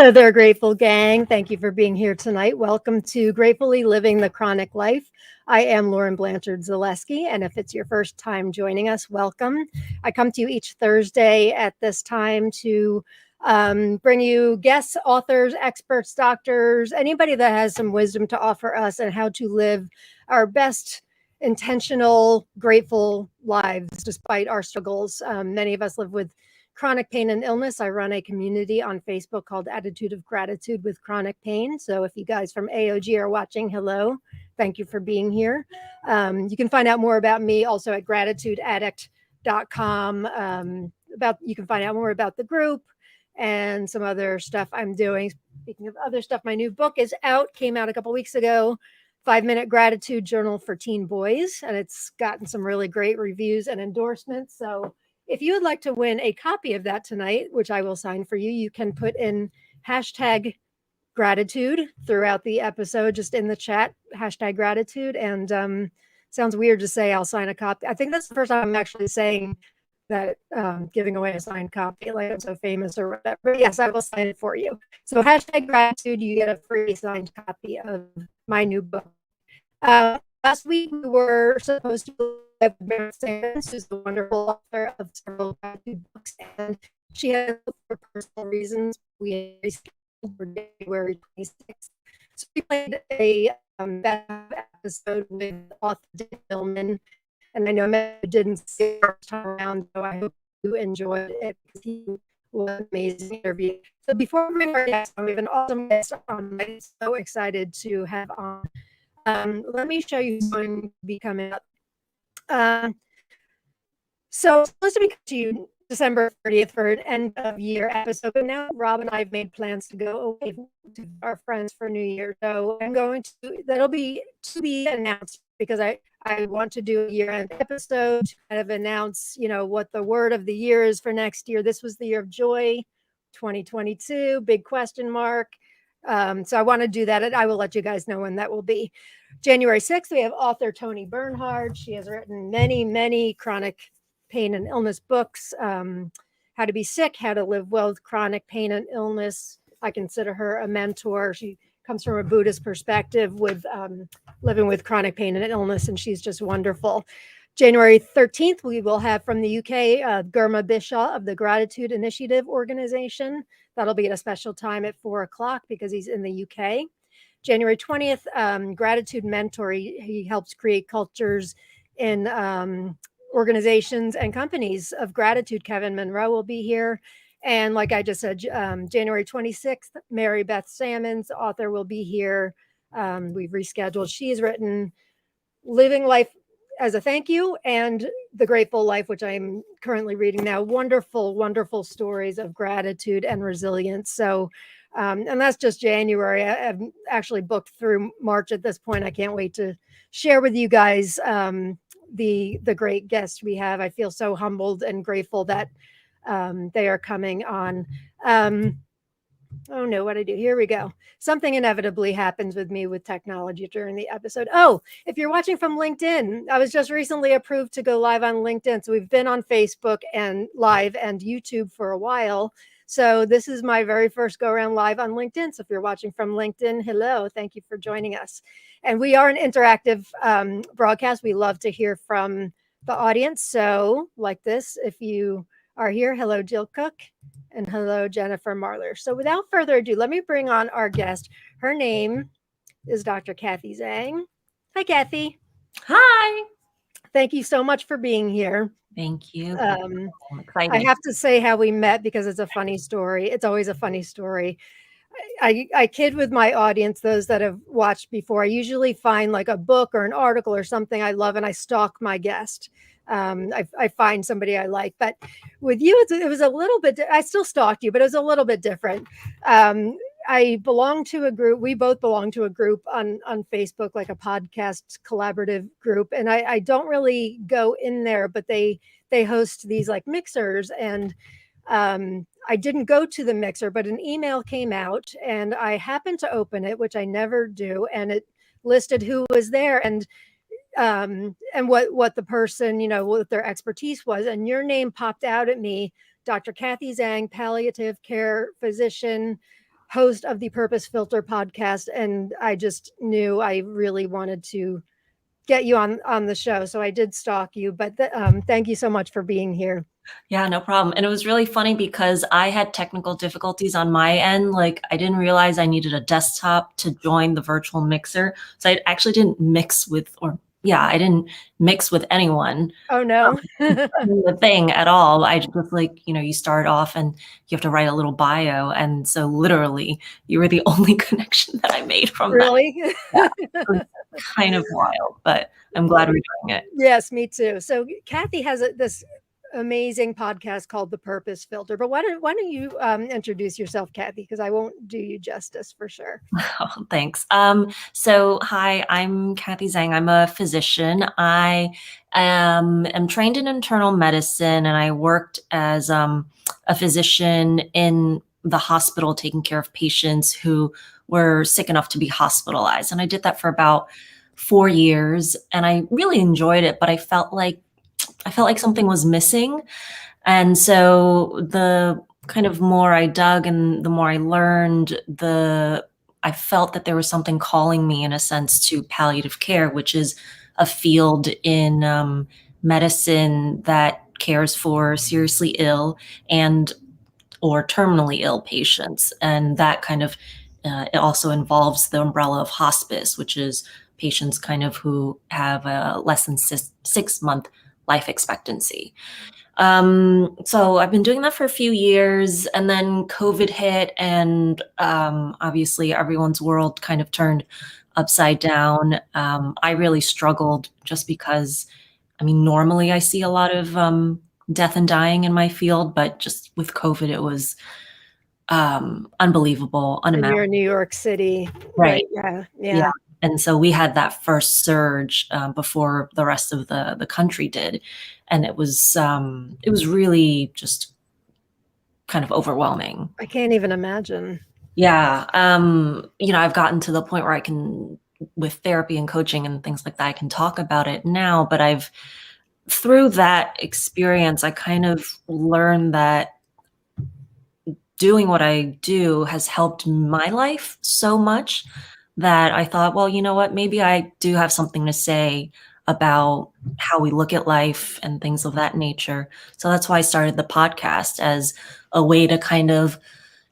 Hello there, Grateful Gang. Thank you for being here tonight. Welcome to Gratefully Living the Chronic Life. I am Lauren Blanchard Zaleski, and if it's your first time joining us, welcome. I come to you each Thursday at this time to bring you guests, authors, experts, doctors, anybody that has some wisdom to offer us on how to live our best intentional, grateful lives despite our struggles. Many of us live with chronic pain and illness. I run a community on Facebook called Attitude of Gratitude with Chronic Pain. So if you guys from AOG are watching, hello, thank you for being here. You can find out more about me also at gratitudeaddict.com. You can find out more about the group and some other stuff I'm doing. Speaking of other stuff, my new book is out, came out a couple weeks ago. 5-Minute Gratitude Journal for Teen Boys, and it's gotten some really great reviews and endorsements. So if you would like to win a copy of that tonight, which I will sign for you, you can put in hashtag gratitude throughout the episode, just in the chat, hashtag gratitude. And sounds weird to say I'll sign a copy. I think that's the first time I'm actually saying that, giving away a signed copy, like I'm so famous or whatever. But yes, I will sign it for you. So hashtag gratitude, you get a free signed copy of my new book. Last week we were supposed to have Mary Sands, who's the wonderful author of several gratitude books, and she had, for personal reasons, we rescheduled for January 26th. So we played a episode with author David Millman, and I know many didn't see it first time around, so I hope you enjoyed it because he was an amazing interview. So before we bring our guest on, we have an awesome guest on. I'm so excited to have on. Let me show you who's going to be coming up. So it's supposed to be to you December 30th for an end of year episode, but now Rob and I have made plans to go away to our friends for New Year. So I'm going to, that'll be to be announced because I want to do a year-end episode to kind of announce, what the word of the year is for next year. This was the year of joy, 2022, big question mark. So I want to do that, and I will let you guys know when that will be. January 6th, we have author Toni Bernhard. She has written many, many chronic pain and illness books. How to be sick, how to live well with chronic pain and illness. I consider her a mentor. She comes from a Buddhist perspective with living with chronic pain and illness, and she's just wonderful. January 13th, we will have from the UK, Gurma Bishaw of the Gratitude Initiative organization. That'll be at a special time at 4:00 because he's in the UK. January 20th, Gratitude Mentor. He helps create cultures in organizations and companies of gratitude. Kevin Monroe will be here. And like I just said, January 26th, Mary Beth Salmons, author, will be here. We've rescheduled. She has written Living Life as a Thank You and The Grateful Life, which I'm currently reading now. Wonderful, wonderful stories of gratitude and resilience. So, and that's just January. I've actually booked through March at this point. I can't wait to share with you guys the great guests we have. I feel so humbled and grateful that they are coming on. Oh no, what I do? Here we go. Something inevitably happens with me with technology during the episode. Oh, if you're watching from LinkedIn, I was just recently approved to go live on LinkedIn. So we've been on Facebook and live and YouTube for a while. So this is my very first go around live on LinkedIn. So if you're watching from LinkedIn, hello, thank you for joining us. And we are an interactive broadcast. We love to hear from the audience. So like this, if you are here, hello, Jill Cook. And hello, Jennifer Marler. So without further ado, let me bring on our guest. Her name is Dr. Kathy Zhang. Hi, Kathy. Hi. Thank you so much for being here. Thank you. I'm excited. I have to say how we met because it's a funny story. It's always a funny story. I kid with my audience, those that have watched before. I usually find like a book or an article or something I love, and I stalk my guest. I find somebody I like, but with you, it was a little bit, I still stalked you, but it was a little bit different. I belong to a group. We both belong to a group on Facebook, like a podcast collaborative group. And I don't really go in there, but they host these like mixers. And I didn't go to the mixer, but an email came out and I happened to open it, which I never do. And it listed who was there and what the person, what their expertise was. And your name popped out at me, Dr. Kathy Zhang, palliative care physician, host of the Purpose Filter podcast, and I just knew I really wanted to get you on the show. So I did stalk you, but thank you so much for being here. Yeah, no problem. And it was really funny because I had technical difficulties on my end. Like, I didn't realize I needed a desktop to join the virtual mixer. So I actually didn't mix with, I didn't mix with anyone. Oh, no. The thing at all. I just like, you start off and you have to write a little bio. And so literally you were the only connection that I made from Really? that. Yeah, it was kind of wild, but I'm glad we're doing it. Yes, me too. So Kathy has this amazing podcast called The Purpose Filter. But why don't you introduce yourself, Kathy? Because I won't do you justice for sure. Oh, thanks. So hi, I'm Kathy Zhang. I'm a physician. I am trained in internal medicine, and I worked as a physician in the hospital taking care of patients who were sick enough to be hospitalized. And I did that for about 4 years, and I really enjoyed it, but I felt like something was missing. And so the kind of more I dug and the more I learned, I felt that there was something calling me in a sense to palliative care, which is a field in medicine that cares for seriously ill and or terminally ill patients. And that kind of, it also involves the umbrella of hospice, which is patients kind of who have a less than 6-month life expectancy. So I've been doing that for a few years, and then COVID hit, and obviously everyone's world kind of turned upside down. I really struggled just because, normally I see a lot of death and dying in my field, but just with COVID, it was unbelievable, And unimaginable. you're in New York City, Right. right? Yeah. Yeah. And so we had that first surge before the rest of the country did. And it was really just kind of overwhelming. I can't even imagine. Yeah. I've gotten to the point where I can, with therapy and coaching and things like that, I can talk about it now, but through that experience, I kind of learned that doing what I do has helped my life so much that I thought, well, you know what, maybe I do have something to say about how we look at life and things of that nature. So that's why I started the podcast, as a way to kind of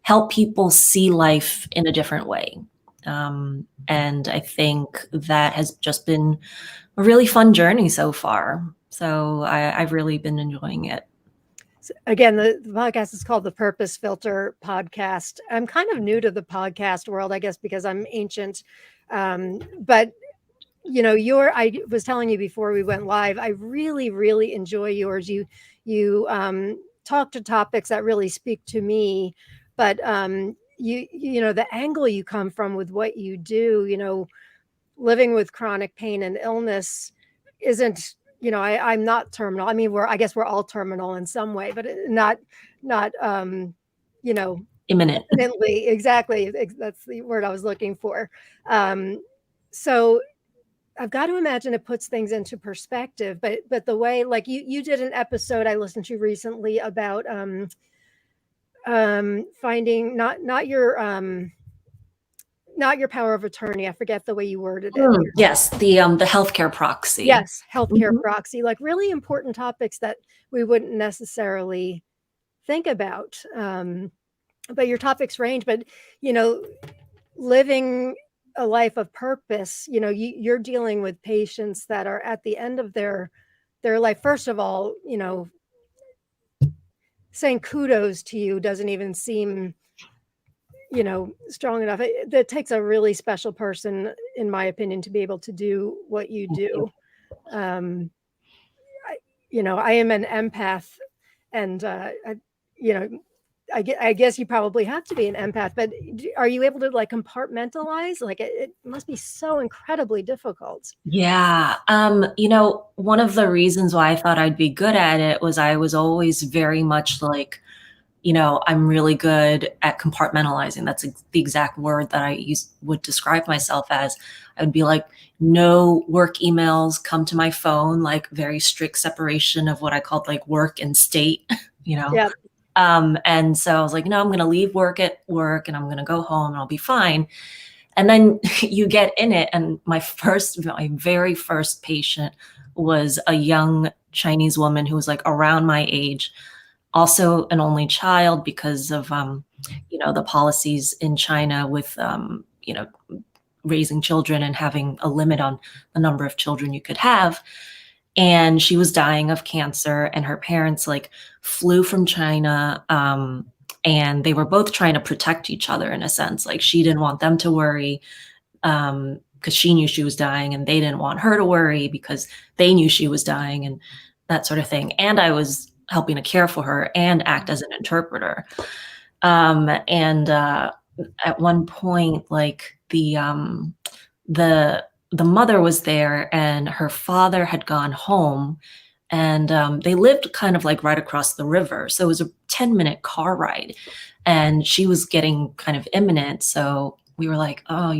help people see life in a different way. And I think that has just been a really fun journey so far. So I've really been enjoying it. So again, the podcast is called the Purpose Filter Podcast. I'm kind of new to the podcast world, I guess, because I'm ancient. But I was telling you before we went live, I really, really enjoy yours. You talk to topics that really speak to me, but the angle you come from with what you do, living with chronic pain and illness isn't, I'm not terminal. I mean, I guess we're all terminal in some way, but not imminently. Exactly. That's the word I was looking for. So I've got to imagine it puts things into perspective, but the way, like you did an episode I listened to recently about finding not your power of attorney. I forget the way you worded it. Yes, the healthcare proxy. Yes, healthcare proxy, like really important topics that we wouldn't necessarily think about. But your topics range, but living a life of purpose, you're dealing with patients that are at the end of their life. First of all, saying kudos to you doesn't even seem strong enough. It takes a really special person, in my opinion, to be able to do what you do. I am an empath, and I guess you probably have to be an empath, but are you able to like compartmentalize? Like it must be so incredibly difficult. Yeah. One of the reasons why I thought I'd be good at it was I was always very much like, I'm really good at compartmentalizing. That's the exact word that I would describe myself as. I would be like, no work emails come to my phone, like very strict separation of what I called like work and state, Yeah. And so I was like, no, I'm going to leave work at work and I'm going to go home and I'll be fine. And then you get in it. And my very first patient was a young Chinese woman who was like around my age, also an only child because of, the policies in China with, raising children and having a limit on the number of children you could have. And she was dying of cancer, and her parents like flew from China, and they were both trying to protect each other in a sense. Like she didn't want them to worry because she knew she was dying, and they didn't want her to worry because they knew she was dying, and that sort of thing. And I was helping to care for her and act as an interpreter. And at one point, like the mother was there and her father had gone home, and they lived kind of like right across the river. So it was a 10-minute car ride, and she was getting kind of imminent. So we were like, oh,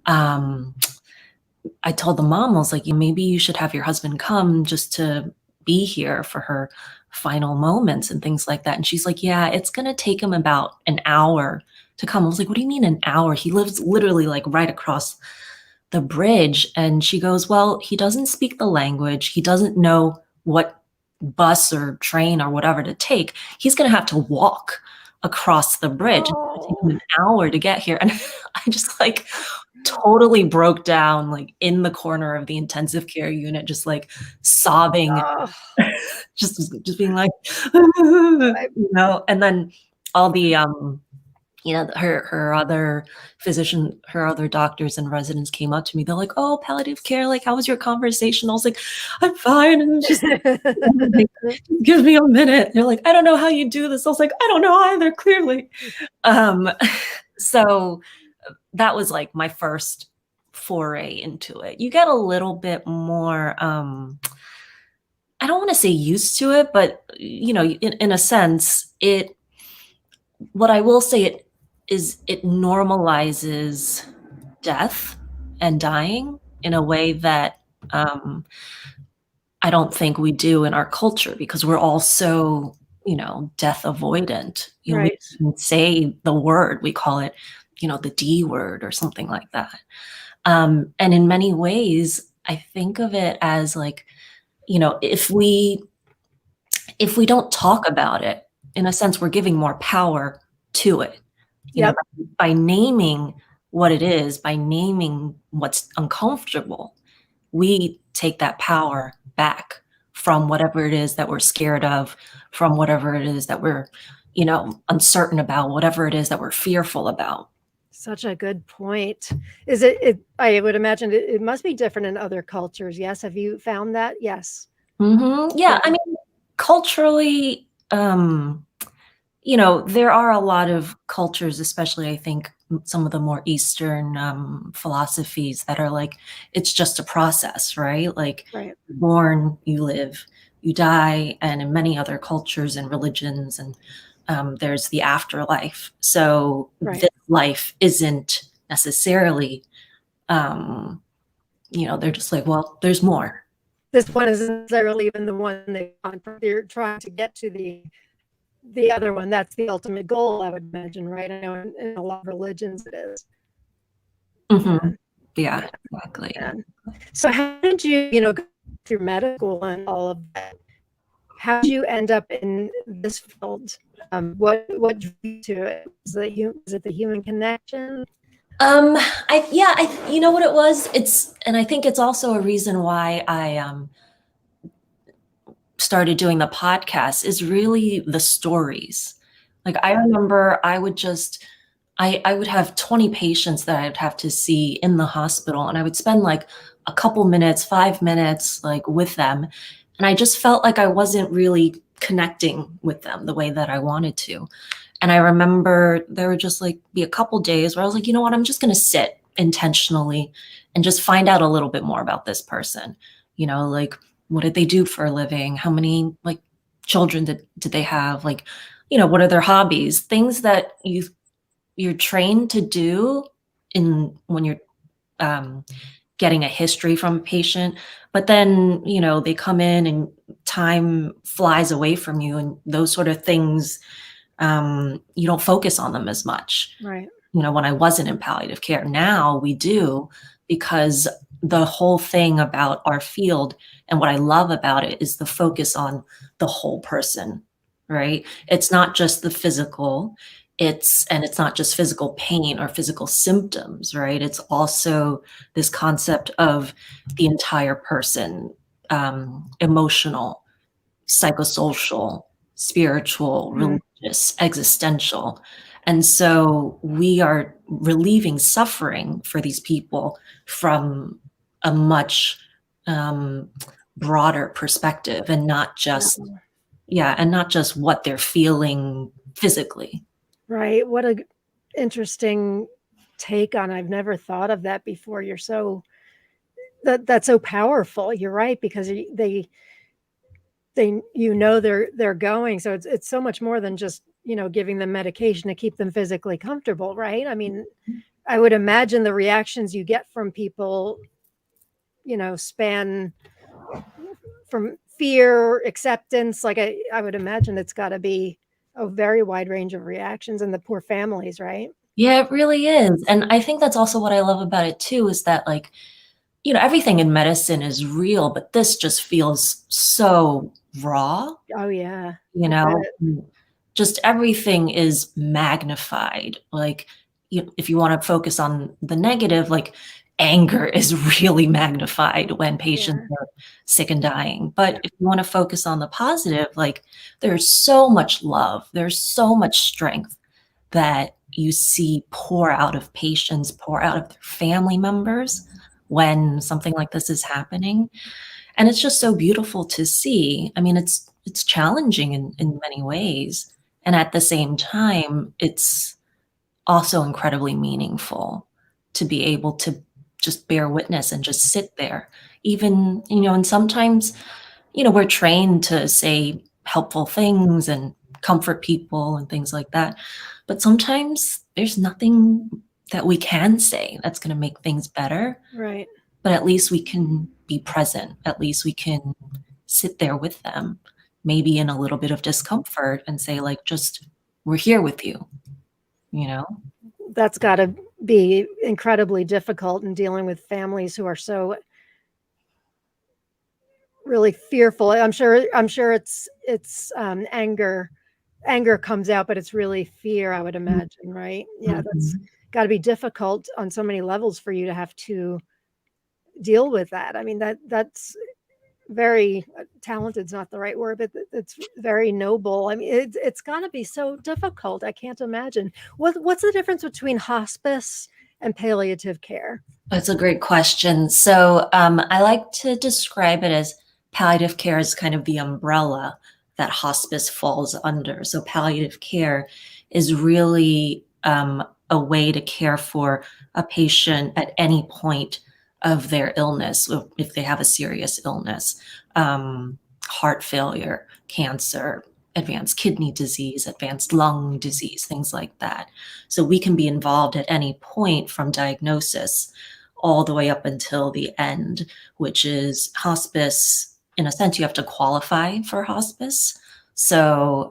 I told the mom, I was like, maybe you should have your husband come just to be here for her final moments and things like that. And she's like, yeah, it's going to take him about an hour to come. I was like, what do you mean an hour? He lives literally like right across the bridge. And she goes, well, he doesn't speak the language. He doesn't know what bus or train or whatever to take. He's going to have to walk across the bridge. It's going to take him an hour to get here. And I just like totally broke down, like in the corner of the intensive care unit, just like sobbing, just being like, and then all the, her other physician, her other doctors and residents came up to me. They're like, oh, palliative care, like, how was your conversation? I was like, I'm fine. And just like, give me a minute. They're like, I don't know how you do this. I was like, I don't know either, clearly. So that was like my first foray into it. You get a little bit more, I don't want to say used to it, but in a sense, what I will say it normalizes death and dying in a way that I don't think we do in our culture, because we're all so, death avoidant. Right. We can say the word, we call it, the D word or something like that. And in many ways, I think of it as like, if we don't talk about it, in a sense, we're giving more power to it. By naming what it is, by naming what's uncomfortable, we take that power back from whatever it is that we're scared of, from whatever it is that we're, uncertain about, whatever it is that we're fearful about. Such a good point. I would imagine it must be different in other cultures. Yes. Have you found that? Yes. Mm-hmm. Yeah. I mean, culturally, there are a lot of cultures, especially I think some of the more Eastern philosophies that are like, it's just a process, right? Like Right. you're born, you live, you die. And in many other cultures and religions, and there's the afterlife. So Right. this life isn't necessarily, they're just like, well, there's more. This one isn't necessarily even the one they're trying to get to the other one. That's the ultimate goal, I would imagine, right? I know in a lot of religions it is. Mm-hmm. Yeah, exactly. Yeah. So how did you, go through medical and all of that? How did you end up in this field? What drew you to it? Is it the human connection? You know what it was? And I think it's also a reason why I started doing the podcast, is really the stories. Like I remember I would have 20 patients that I'd have to see in the hospital, and I would spend like a couple minutes, 5 minutes, like with them. And I just felt like I wasn't really connecting with them the way that I wanted to. And I remember there would just like be a couple days where I was like, you know what, I'm just going to sit intentionally and just find out a little bit more about this person. Like, what did they do for a living? How many like children did they have? Like, what are their hobbies? Things that you're trained to do when you're getting a history from a patient. But then, they come in and time flies away from you, and those sort of things, you don't focus on them as much. Right. When I wasn't in palliative care. Now we do, because the whole thing about our field and what I love about it is the focus on the whole person, right? It's not just the physical, it's not just physical pain or physical symptoms, right? It's also this concept of the entire person, emotional, psychosocial, spiritual, Mhm. religious, existential. And so we are relieving suffering for these people from a much um, broader perspective, and not just, Yeah. and not just what they're feeling physically. Right. What a interesting take on. I've never thought of that before. You're so that's so powerful. You're right, because they they're going, so it's so much more than just giving them medication to keep them physically comfortable, right? I mean, I would imagine the reactions you get from people span from fear, acceptance. Like I would imagine it's got to be a very wide range of reactions, and the poor families, right? Yeah, it really is. And I think that's also what I love about it too, is that, like, everything in medicine is real, but this just feels so raw. Oh yeah, You I bet. know? Just everything is magnified. Like, if you wanna focus on the negative, like, anger is really magnified when patients Yeah. are sick and dying. But if you wanna focus on the positive, like, there's so much love, there's so much strength that you see pour out of patients, pour out of their family members when something like this is happening. And it's just so beautiful to see. I mean, it's challenging in many ways, and at the same time, it's also incredibly meaningful to be able to just bear witness and just sit there. Even, and sometimes, we're trained to say helpful things and comfort people and things like that, but sometimes there's nothing that we can say that's gonna make things better. Right. But at least we can be present. At least we can sit there with them, maybe in a little bit of discomfort, and say, like, just, "We're here with you," you know? That's got to be incredibly difficult in dealing with families who are so really fearful. I'm sure anger comes out, but it's really fear, I would imagine, right? Yeah, that's Mhm. gotta be difficult on so many levels for you to have to deal with that. I mean, that's very talented's not the right word, but it's very noble. I mean, it's gotta be so difficult. I can't imagine. What's the difference between hospice and palliative care? That's a great question. So, I like to describe it as palliative care is kind of the umbrella that hospice falls under. So, palliative care is really a way to care for a patient at any point of their illness, if they have a serious illness, heart failure, cancer, advanced kidney disease, advanced lung disease, things like that. So, we can be involved at any point from diagnosis all the way up until the end, which is hospice. In a sense, you have to qualify for hospice. So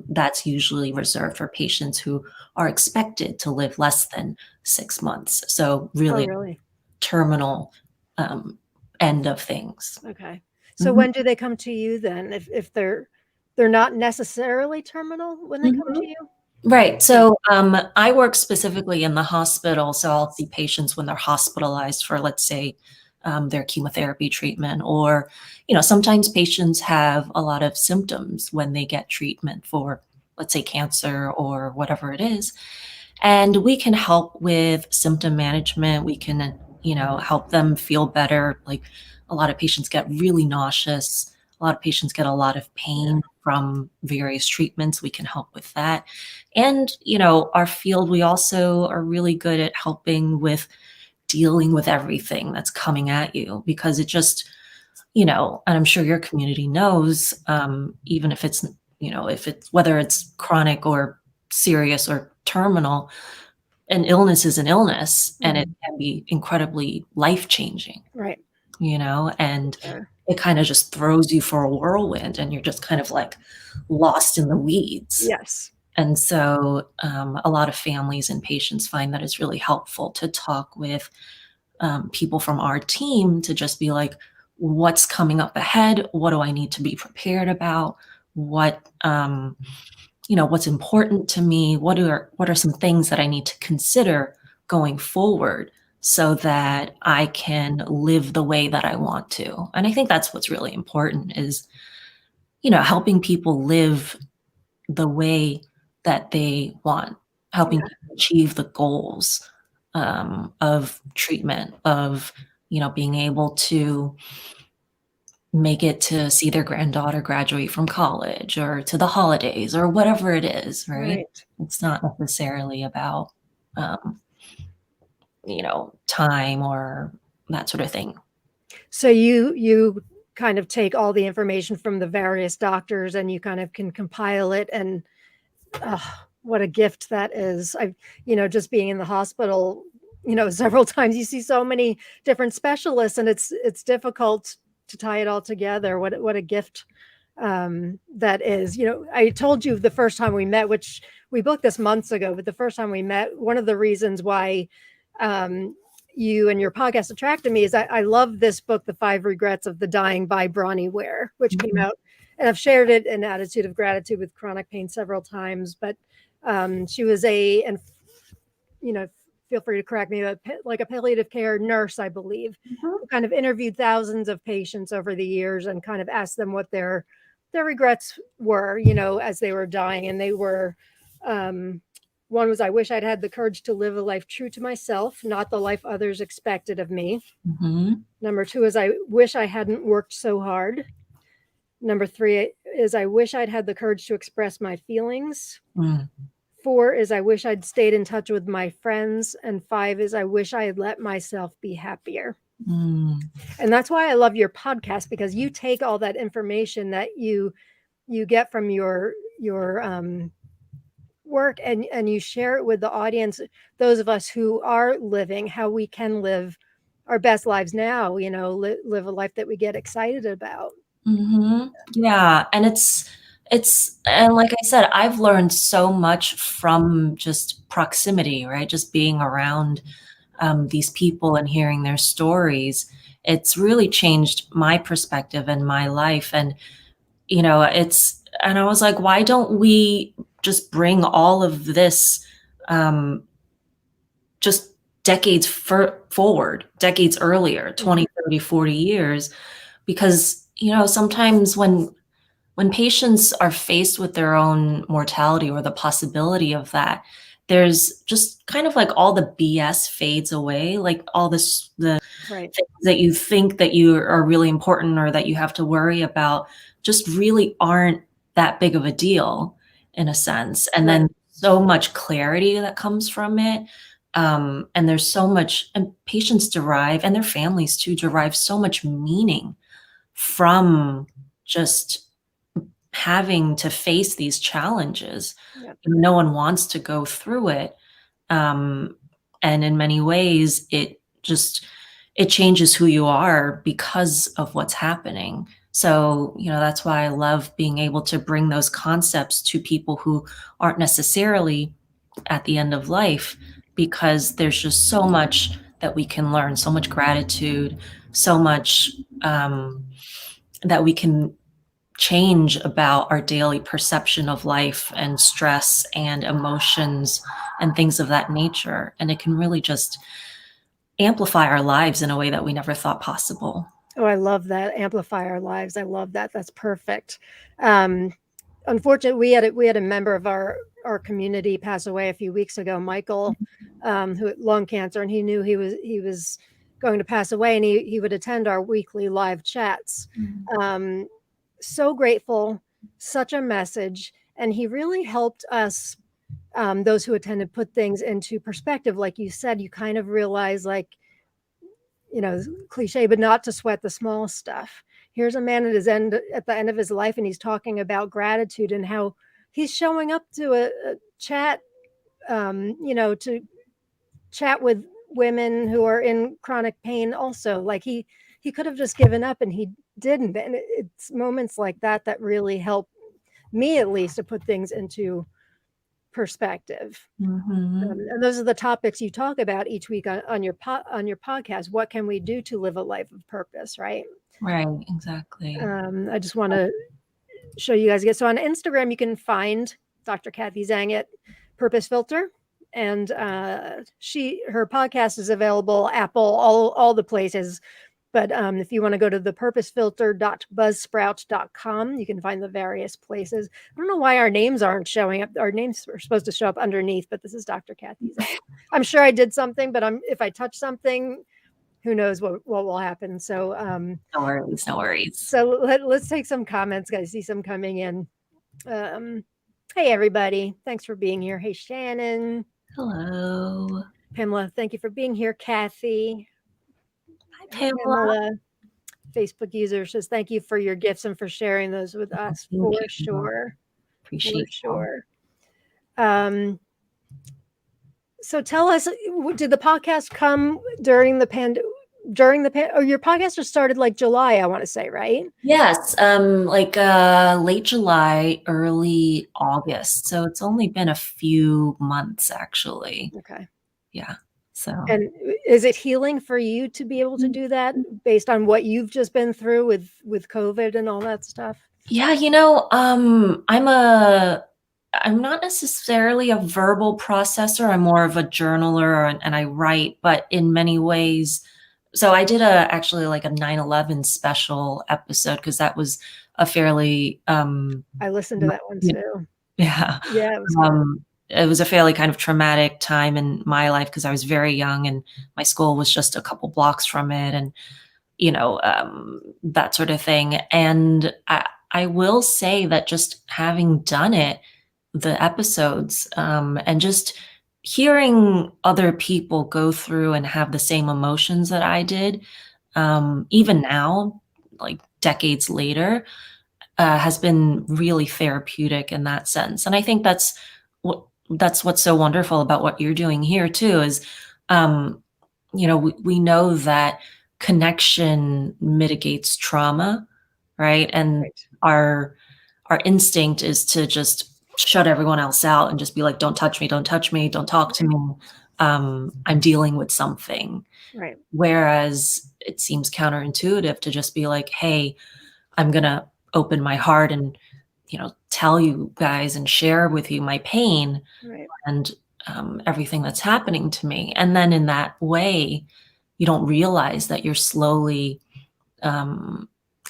that's usually reserved for patients who are expected to live less than 6 months. So Oh, really really? terminal um, end of things. Okay. So Mhm. when do they come to you then? If they're not necessarily terminal when they come Mhm. to you? Right. Yeah. So I work specifically in the hospital. So I'll see patients when they're hospitalized for, let's say, their chemotherapy treatment, or, sometimes patients have a lot of symptoms when they get treatment for, let's say, cancer or whatever it is. And we can help with symptom management. We can, help them feel better. Like, a lot of patients get really nauseous. A lot of patients get a lot of Yeah. pain from various treatments. We can help with that. And, our field, we also are really good at helping with dealing with everything that's coming at you, because it just, and I'm sure your community knows, even if it's, if it's, whether it's chronic or serious or terminal, an illness is an illness, and it Mhm. can be incredibly life changing, Right. and Sure. it kind of just throws you for a whirlwind and you're just kind of like lost in the weeds. Yes. And so a lot of families and patients find that it's really helpful to talk with people from our team to just be like, what's coming up ahead? What do I need to be prepared about? What, what's important to me? What are some things that I need to consider going forward so that I can live the way that I want to? And I think that's what's really important is, helping people live the way that they want, helping people achieve the goals of treatment, of, being able to make it to see their granddaughter graduate from college or to the holidays or whatever it is, right? Right. It's not necessarily about, time or that sort of thing. So you kind of take all the information from the various doctors and you kind of can compile it, and what a gift that is. Just being in the hospital, several times, you see so many different specialists and it's difficult to tie it all together. What a gift that is. I told you the first time we met, which we booked this months ago, but the first time we met, one of the reasons why you and your podcast attracted me is I love this book, The 5 Regrets of the Dying by Bronnie Ware, which came out, and I've shared it in Attitude of Gratitude with Chronic Pain several times. But she was and feel free to correct me, like a palliative care nurse, I believe, who kind of interviewed thousands of patients over the years and kind of asked them what their regrets were, as they were dying. And they were, one was, I wish I'd had the courage to live a life true to myself, not the life others expected of me. Number 2 is, I wish I hadn't worked so hard. Number 3 is, I wish I'd had the courage to express my feelings. 4 is, I wish I'd stayed in touch with my friends. And 5 is, I wish I had let myself be happier. And that's why I love your podcast, because you take all that information that you get from your work and you share it with the audience, those of us who are living how we can live our best lives now, live a life that we get excited about. Yeah. And and like I said, I've learned so much from just proximity, right? Just being around these people and hearing their stories. It's really changed my perspective and my life. And, and I was like, why don't we just bring all of this just decades forward, decades earlier, 20, 30, 40 years? Because, sometimes when patients are faced with their own mortality or the possibility of that, there's just kind of like all the BS fades away, like all the Right. things that you think that you are really important or that you have to worry about just really aren't that big of a deal in a sense. And then so much clarity that comes from it. And there's so much, and patients derive, and their families too, derive so much meaning from just having to face these challenges. No one wants to go through it. And in many ways, it changes who you are because of what's happening. So, that's why I love being able to bring those concepts to people who aren't necessarily at the end of life, because there's just so much that we can learn, so much gratitude, so much that we can change about our daily perception of life and stress and emotions and things of that nature. And it can really just amplify our lives in a way that we never thought possible. Oh, I love that. Amplify our lives. I love that. That's perfect. Unfortunately, we had a member of our community pass away a few weeks ago, Michael, who had lung cancer, and he knew he was going to pass away, and he would attend our weekly live chats. So grateful, such a message, and he really helped us, those who attended, put things into perspective. Like you said, you kind of realize, like, cliche, but not to sweat the small stuff. Here's a man at the end of his life, and he's talking about gratitude and how he's showing up to a chat, to chat with women who are in chronic pain also. Like he could have just given up, and he didn't. And it's moments like that that really help me, at least, to put things into perspective. And those are the topics you talk about each week on your podcast. What can we do to live a life of purpose, right? Right, exactly. I just want to show you guys again. So on Instagram, you can find Dr. Kathy Zhang at Purpose Filter, and her podcast is available Apple, all the places. But if you want to go to thepurposefilter.buzzsprout.com, you can find the various places. I don't know why our names aren't showing up. Our names are supposed to show up underneath, but this is Dr. Kathy Zhang. I'm sure I did something, but if I touch something, who knows what will happen. So no worries, no worries. So let's take some comments, guys. I see some coming in. Hey, everybody. Thanks for being here. Hey, Shannon. Hello. Pamela, thank you for being here. Kathy. Hi, Pamela. Facebook user says, thank you for your gifts and for sharing those with us. For sure. Appreciate for sure. So tell us, did the podcast come during the your podcast just started like July, I want to say, right? Yes, like late July, early August. So it's only been a few months, actually. Okay. Yeah. So. And is it healing for you to be able to do that based on what you've just been through with COVID and all that stuff? Yeah, I'm not necessarily a verbal processor. I'm more of a journaler and I write, but in many ways. So I did actually like a 9/11 special episode because that was a fairly I listened to that one too. Yeah. Yeah. It was a fairly kind of traumatic time in my life because I was very young and my school was just a couple blocks from it and that sort of thing. And I will say that just having done it, the episodes, and just hearing other people go through and have the same emotions that I did, even now, like decades later, has been really therapeutic in that sense. And I think that's what's so wonderful about what you're doing here too, is, we know that connection mitigates trauma, right? And our instinct is to just shut everyone else out and just be like, don't touch me, don't touch me, don't talk to me. I'm dealing with something. Right. Whereas it seems counterintuitive to just be like, hey, I'm going to open my heart and, tell you guys and share with you my pain and everything that's happening to me. And then in that way, you don't realize that you're slowly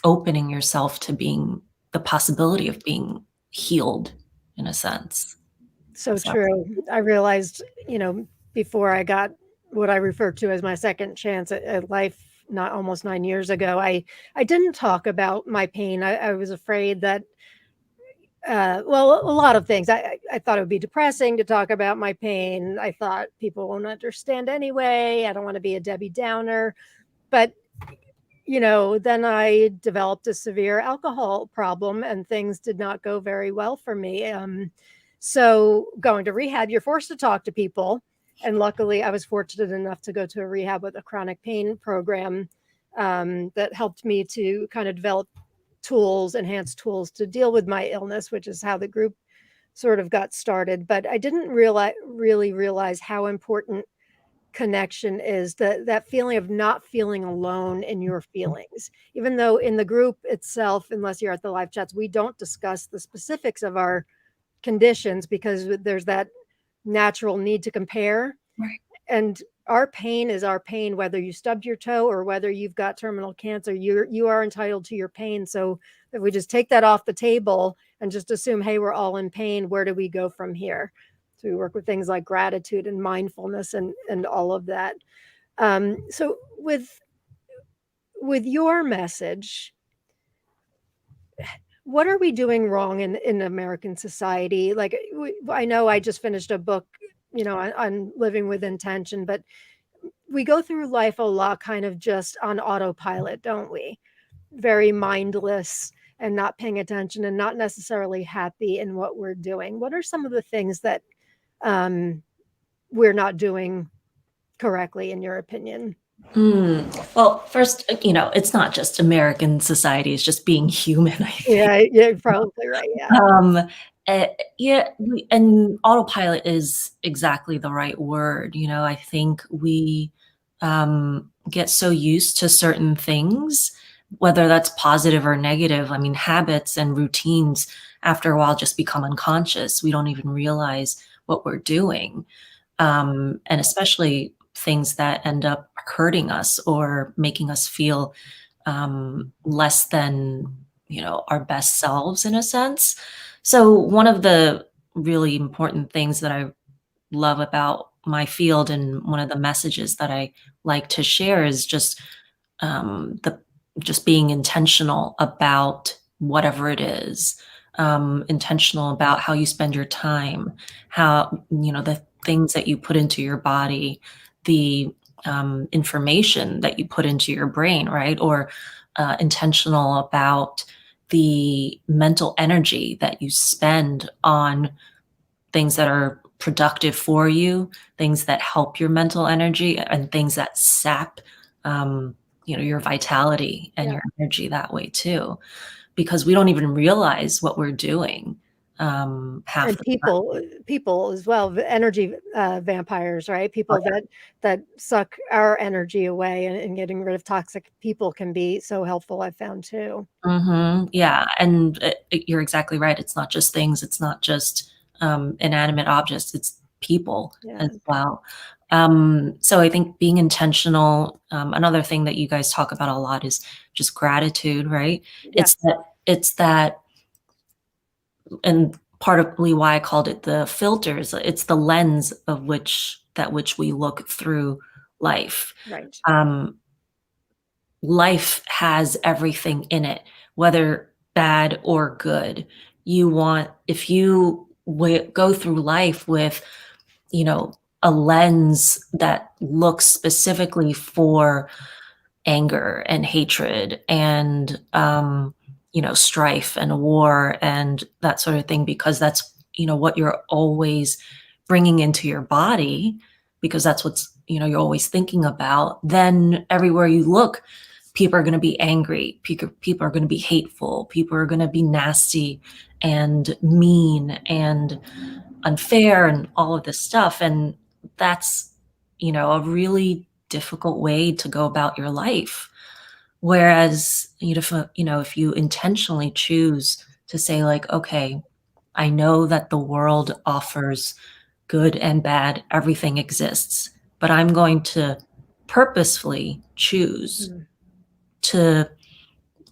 opening yourself to being the possibility of being healed in a sense. So true. I realized, before I got what I refer to as my second chance at life, not almost 9 years ago, I didn't talk about my pain. I was afraid that, a lot of things. I thought it would be depressing to talk about my pain. I thought people won't understand anyway. I don't want to be a Debbie Downer. But, then I developed a severe alcohol problem and things did not go very well for me. So going to rehab, you're forced to talk to people. And luckily, I was fortunate enough to go to a rehab with a chronic pain program that helped me to kind of develop enhanced tools to deal with my illness, which is how the group sort of got started. But I didn't really realize how important connection is, that feeling of not feeling alone in your feelings, even though in the group itself, unless you're at the live chats, we don't discuss the specifics of our conditions because there's that natural need to compare. Right. And our pain is our pain, whether you stubbed your toe or whether you've got terminal cancer, you are entitled to your pain. So if we just take that off the table and just assume, hey, we're all in pain, where do we go from here? So we work with things like gratitude and mindfulness and all of that. So with your message, what are we doing wrong in American society? Like, I know I just finished a book, on living with intention, but we go through life a lot kind of just on autopilot, don't we? Very mindless and not paying attention and not necessarily happy in what we're doing. What are some of the things that we're not doing correctly, in your opinion? Well, first, it's not just American society, it's just being human, I think. Yeah, yeah, you're probably right, yeah. Um, yeah, and autopilot is exactly the right word. I think we get so used to certain things, whether that's positive or negative. I mean, habits and routines after a while just become unconscious. We don't even realize what we're doing. And especially things that end up hurting us or making us feel less than our best selves in a sense. So one of the really important things that I love about my field and one of the messages that I like to share is the just being intentional about whatever it is, intentional about how you spend your time, how the things that you put into your body, the information that you put into your brain, right? Or intentional about the mental energy that you spend on things that are productive for you, things that help your mental energy, and things that sap, um, your vitality and Yeah, your energy that way too. Because we don't even realize what we're doing half and the people as well, the energy, vampires, right? People time. that suck our energy away, and getting rid of toxic people can be so helpful, I've found too. Yeah, and you're exactly right. It's not just things. It's not just inanimate objects. It's people as Yeah, well. So I think being intentional. Another thing that you guys talk about a lot is just gratitude, right? yes, It's that, and partly why I called it the filters. It's the lens of which we look through life. right. Um, Life has everything in it, whether bad or good. If you go through life with, a lens that looks specifically for anger and hatred and, strife and war and that sort of thing, because that's, what you're always bringing into your body, because that's what's, you're always thinking about, then everywhere you look, people are going to be angry. People are going to be hateful. People are going to be nasty and mean and unfair and all of this stuff. And that's, a really difficult way to go about your life. Whereas, if you intentionally choose to say, like, okay, I know that the world offers good and bad, everything exists, but I'm going to purposefully choose Mm, to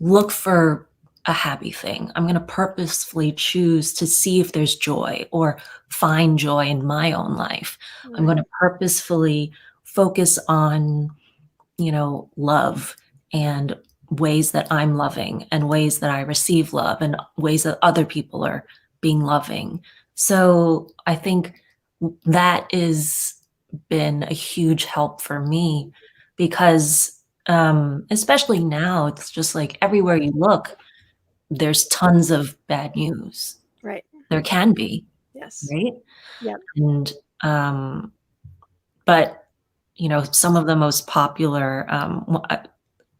look for a happy thing. I'm going to purposefully choose to see if there's joy or find joy in my own life. I'm going right, to purposefully focus on, love and ways that I'm loving and ways that I receive love and ways that other people are being loving. So I think that is been a huge help for me because especially now, it's just like everywhere you look, there's tons of bad news. right. There can be, Yes. right? Yep. And but some of the most popular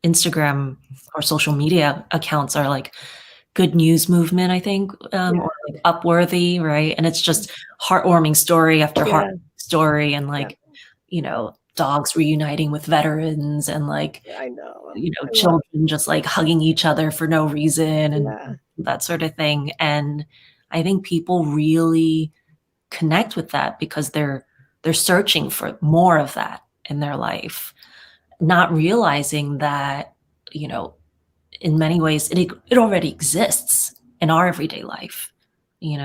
Instagram or social media accounts are like Good News Movement, I think, Yeah. or like Upworthy, right? And it's just heartwarming story after heartwarming Yeah. story, and Yeah. like, dogs reuniting with veterans, and like, I know. I love children just like hugging each other for no reason and yeah. that sort of thing. And I think people really connect with that because they're searching for more of that in their life, not realizing that, you know, in many ways it already exists in our everyday life, in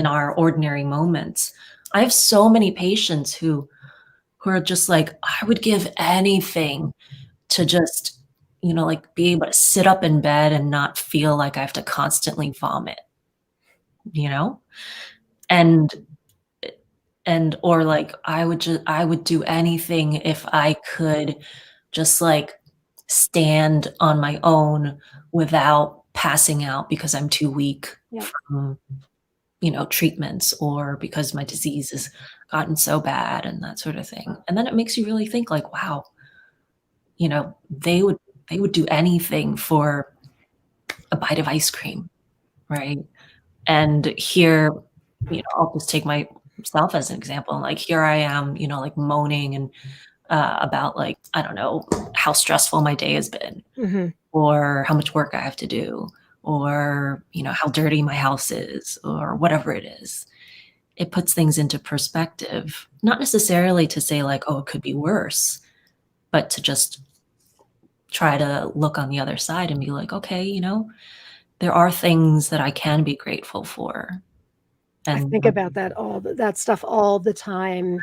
our ordinary moments. I have so many patients who are just like, I would give anything to just, like be able to sit up in bed and not feel like I have to constantly vomit, you know? And or like I would do anything if I could just like stand on my own without passing out because I'm too weak Yep. from, treatments, or because my disease has gotten so bad and that sort of thing. And then it makes you really think like, wow, you know, they would do anything for a bite of ice cream, right? And here, I'll just take myself as an example. Like here I am, like moaning and about like, I don't know, how stressful my day has been, or how much work I have to do, or, how dirty my house is, or whatever it is. It puts things into perspective, not necessarily to say like, oh, it could be worse, but to just try to look on the other side and be like, okay, there are things that I can be grateful for. I And think about that stuff all the time.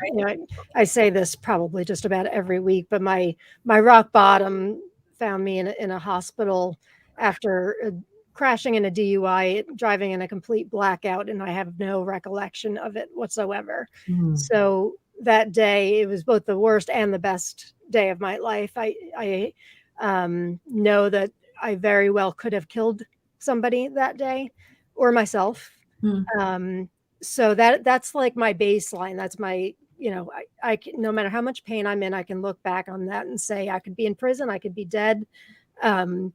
I say this probably just about every week, but my rock bottom found me in a hospital after crashing in a DUI, driving in a complete blackout, and I have no recollection of it whatsoever. Mm, So that day, it was both the worst and the best day of my life. I know that I very well could have killed somebody that day or myself. mm, Um, so that's like my baseline. That's my, no matter how much pain I'm in, I can look back on that and say I could be in prison, I could be dead. Um,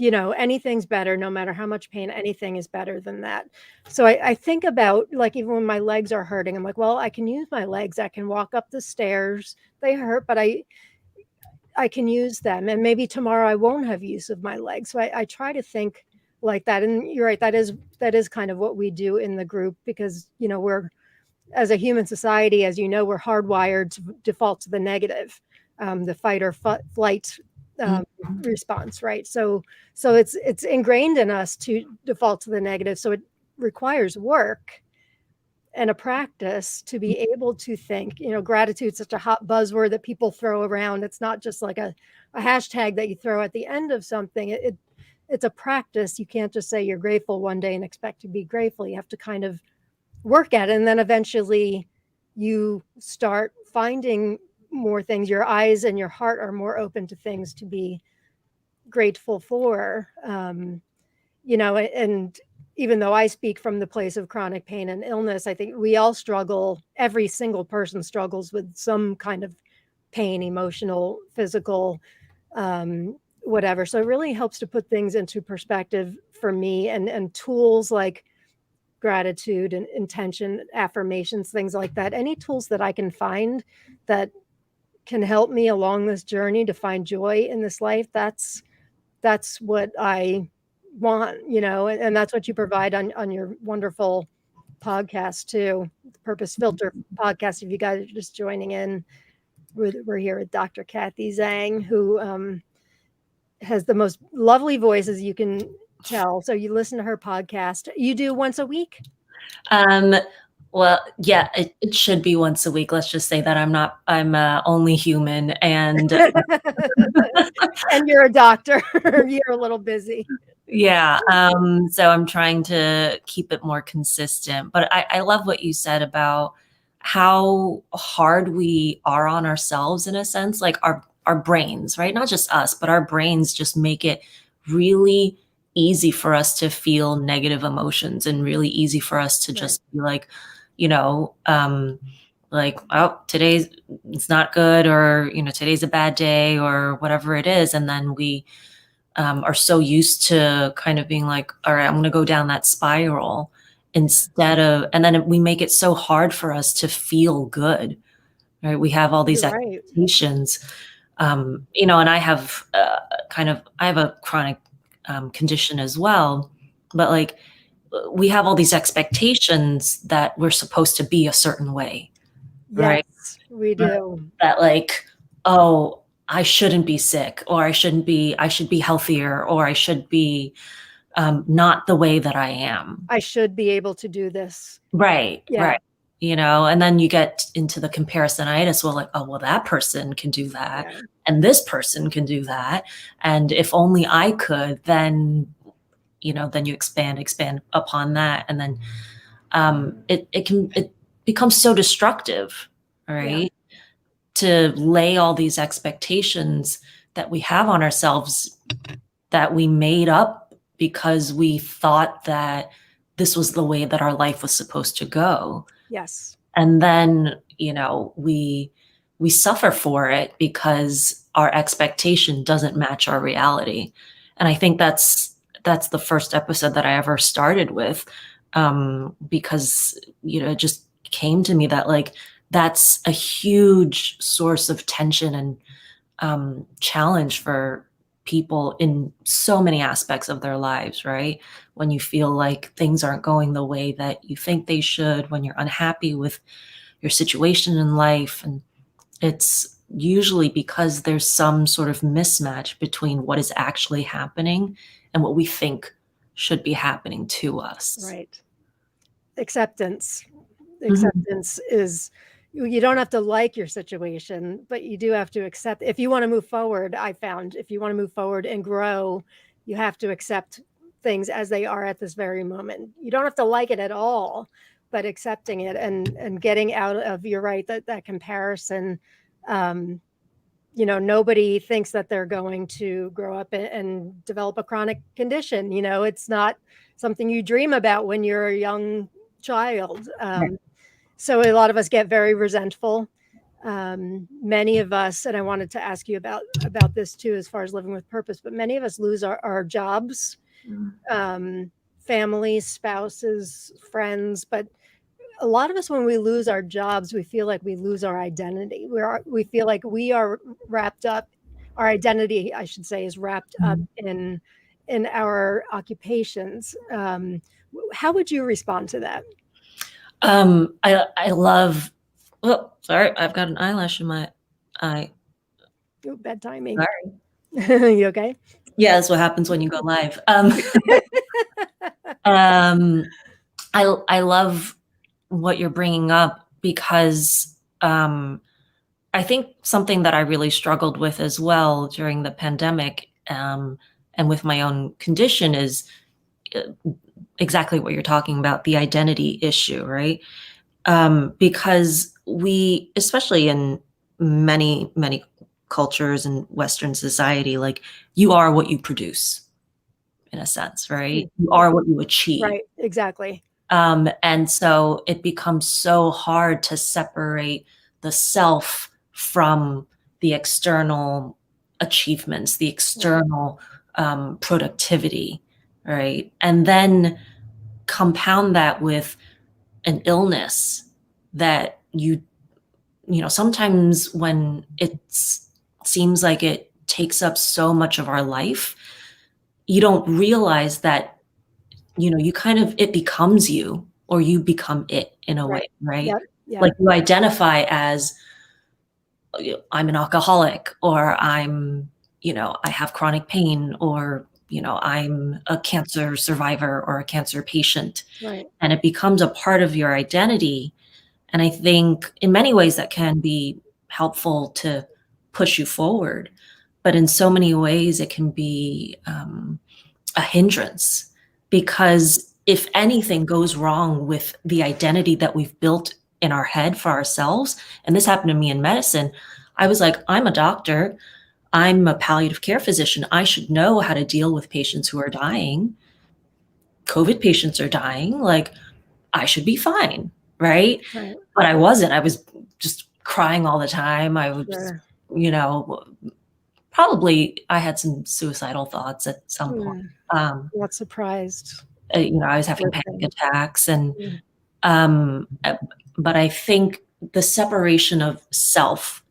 anything's better. No matter how much pain, anything is better than that. So I think about, like, even when my legs are hurting, I'm like, well, I can use my legs. I can walk up the stairs. They hurt, but I can use them. And maybe tomorrow I won't have use of my legs. So I try to think like that. And you're right. That is kind of what we do in the group, because, we're, as a human society, as you know, we're hardwired to default to the negative, the fight or flight mm, response, right? So it's ingrained in us to default to the negative. So it requires work and a practice to be able to think. Gratitude's such a hot buzzword that people throw around. It's not just like a hashtag that you throw at the end of something. It's a practice. You can't just say you're grateful one day and expect to be grateful. You have to kind of work at it, and then eventually you start finding more things. Your eyes and your heart are more open to things to be grateful for. And even though I speak from the place of chronic pain and illness, I think we all struggle. Every single person struggles with some kind of pain, emotional, physical, whatever. So it really helps to put things into perspective for me, and tools like gratitude and intention, affirmations, things like that. Any tools that I can find that can help me along this journey to find joy in this life, that's what I want, and that's what you provide on your wonderful podcast too, the Purpose Filter podcast. If you guys are just joining in, we're here with Dr. Kathy Zhang, who has the most lovely voice, as you can tell. So you listen to her podcast. You do once a week? Um, well, yeah, it should be once a week. Let's just say that I'm only human, and And you're a doctor. You're a little busy. yeah, so I'm trying to keep it more consistent. But I love what you said about how hard we are on ourselves, in a sense, like our brains, right? Not just us, but our brains just make it really easy for us to feel negative emotions, and really easy for us to Right. just be like, you know, um, like, oh, today's it's not good, or today's a bad day, or whatever it is, and then we are so used to kind of being like, all right, I'm going to go down that spiral, and then we make it so hard for us to feel good, right? We have all these You're right. expectations, and I have a chronic condition as well, but like we have all these expectations that we're supposed to be a certain way, right? Yes, we do. That like, oh, I shouldn't be sick, or I should be healthier, or I should be not the way that I am. I should be able to do this. Right, Yeah. right. And then you get into the comparisonitis. Well, like, oh, well, that person can do that, Yeah. and this person can do that. And if only I could, then you expand upon that. And then it becomes so destructive, Yeah. right? To lay all these expectations that we have on ourselves, that we made up because we thought that this was the way that our life was supposed to go. Yes. And then, we we suffer for it because our expectation doesn't match our reality. And I think that's the first episode that I ever started with, because it just came to me that like that's a huge source of tension and challenge for people in so many aspects of their lives, right? When you feel like things aren't going the way that you think they should, when you're unhappy with your situation in life. And it's usually because there's some sort of mismatch between what is actually happening and what we think should be happening to us. Right. Acceptance. Mhm. Acceptance is, you don't have to like your situation, but you do have to accept. If you want to move forward, I found if you want to move forward and grow, you have to accept things as they are at this very moment. You don't have to like it at all, but accepting it and getting out of, you're right, that comparison. Nobody thinks that they're going to grow up and develop a chronic condition. It's not something you dream about when you're a young child. So a lot of us get very resentful. Many of us, and I wanted to ask you about this too, as far as living with purpose, but many of us lose our jobs, families, spouses, friends, but a lot of us, when we lose our jobs, we feel like we lose our identity. We feel like we are wrapped up. Our identity, I should say, is wrapped up in our occupations. How would you respond to that? I love. Oh, sorry, I've got an eyelash in my eye. Ooh, bad timing. Sorry. You okay? Yeah, that's what happens when you go live. I love what you're bringing up because I think something that I really struggled with as well during the pandemic, and with my own condition is uh, exactly what you're talking about, the identity issue, right? Because we, especially in many cultures and Western society, like you are what you produce in a sense, right? You are what you achieve. Right, exactly. And so it becomes so hard to separate the self from the external achievements, the external productivity, right? And then compound that with an illness that sometimes when it seems like it takes up so much of our life, you don't realize that you kind of, it becomes you or you become it in a way, right? Yep. Yep. Like you identify as I'm an alcoholic, or I have chronic pain, or I'm a cancer survivor or a cancer patient. Right. And it becomes a part of your identity. And I think in many ways that can be helpful to push you forward. But in so many ways, it can be a hindrance, because if anything goes wrong with the identity that we've built in our head for ourselves, and this happened to me in medicine, I was like, I'm a doctor, I'm a palliative care physician, I should know how to deal with patients who are dying. COVID patients are dying, like I should be fine, right? Right. But I wasn't. I was just crying all the time. I was, Sure. probably I had some suicidal thoughts at some point. Not surprised. I was having panic attacks, and Mm. but I think the separation of self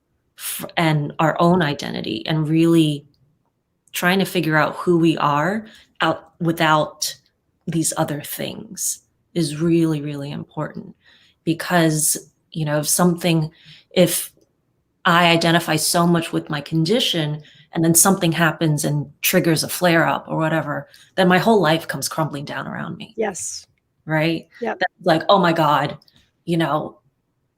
and our own identity, and really trying to figure out who we are out without these other things, is really, really important. Because if I identify so much with my condition, and then something happens and triggers a flare up or whatever, then my whole life comes crumbling down around me. Yes. Right? Yep. That's like, oh my God,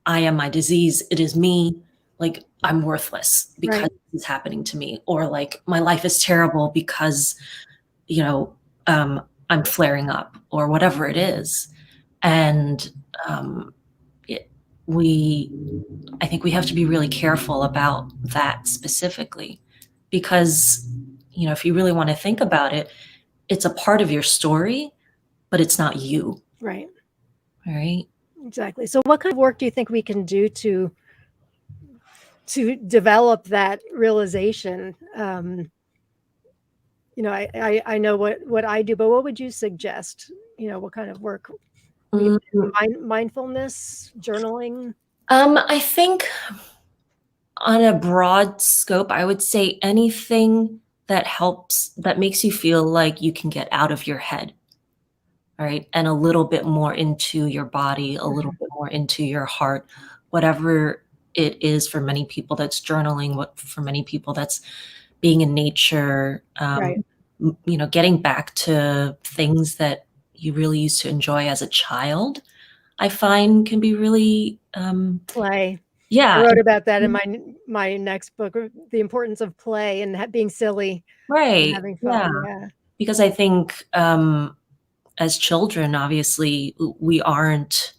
I am my disease. It is me. Like I'm worthless because Right. this is happening to me. Or like my life is terrible because, I'm flaring up, or whatever it is. And it, we I think we have to be really careful about that specifically, because, if you really want to think about it, it's a part of your story, but it's not you. Right. Right. Exactly. So what kind of work do you think we can do to to develop that realization. I know what I do, but what would you suggest? What kind of work? Mm, Mindfulness, journaling. I think on a broad scope, I would say anything that helps, that makes you feel like you can get out of your head, right? And a little bit more into your body, a little Mhm. bit more into your heart, whatever it is. For many people, that's journaling. What for many people, that's being in nature. Right. Getting back to things that you really used to enjoy as a child, I find can be really, Play. I yeah, wrote about that in my next book, the importance of play and being silly and right, having yeah. fun. Yeah. Because I think, as children, obviously, we aren't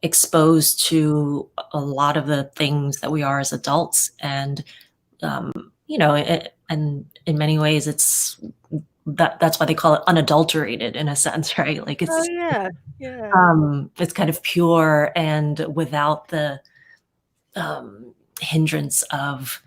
exposed to a lot of the things that we are as adults, and and in many ways, that's why they call it unadulterated in a sense, right? Like Oh, it's yeah. Yeah. it's kind of pure and without the hindrance of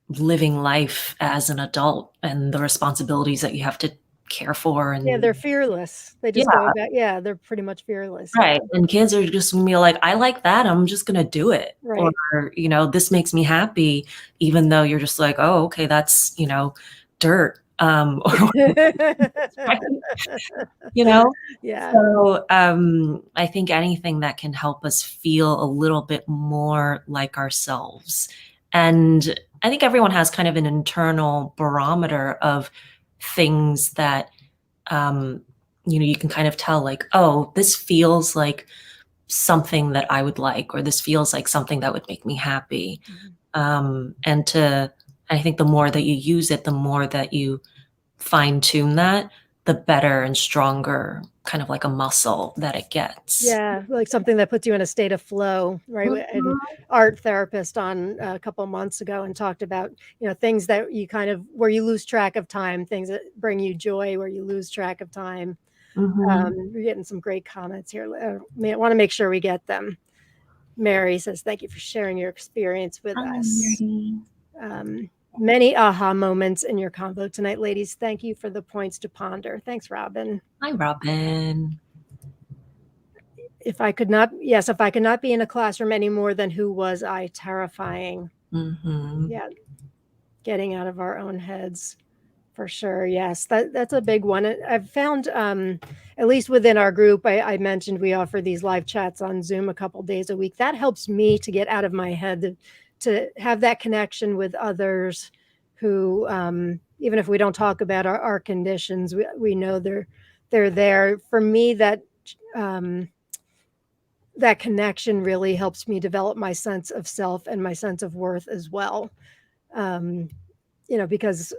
living life as an adult and the responsibilities that you have to care for. Yeah, And they're fearless. They yeah, just go about, yeah, they're pretty much fearless. Yeah. right. And kids are just gonna be like, I like that, I'm just gonna do it. Or, Right. this makes me happy, even though you're just like, oh, okay, that's, dirt. Or right? You know? Yeah. So, I think anything that can help us feel a little bit more like ourselves. And I think everyone has kind of an internal barometer of things that, um, you can kind of tell, like, oh, this feels like something that I would like, or this feels like something that would make me happy. Mhm. I think the more that you use it, the more that you fine tune that, the better and stronger, kind of like a muscle, that it gets. Yeah, like something that puts you in a state of flow, right? And Mhm, art therapist on a couple months ago and talked about, things that you kind of where you lose track of time, things that bring you joy where you lose track of time. mhm. We're getting some great comments here. Want to make sure we get them. Mary says, "Thank you for sharing your experience with Hi, us. Mary. Many aha moments in your convo tonight, ladies. Thank you for the points to ponder." Thanks, Robin. Hi, Robin. If I could not be in a classroom anymore, then who was I? Terrifying. Mhm, Yeah, getting out of our own heads for sure. Yes, that's a big one. I've found, at least within our group, I mentioned we offer these live chats on Zoom a couple days a week. That helps me to get out of my head, to have that connection with others who, even if we don't talk about our conditions, we know they're there. For me, um, that connection really helps me develop my sense of self and my sense of worth as well. Um, because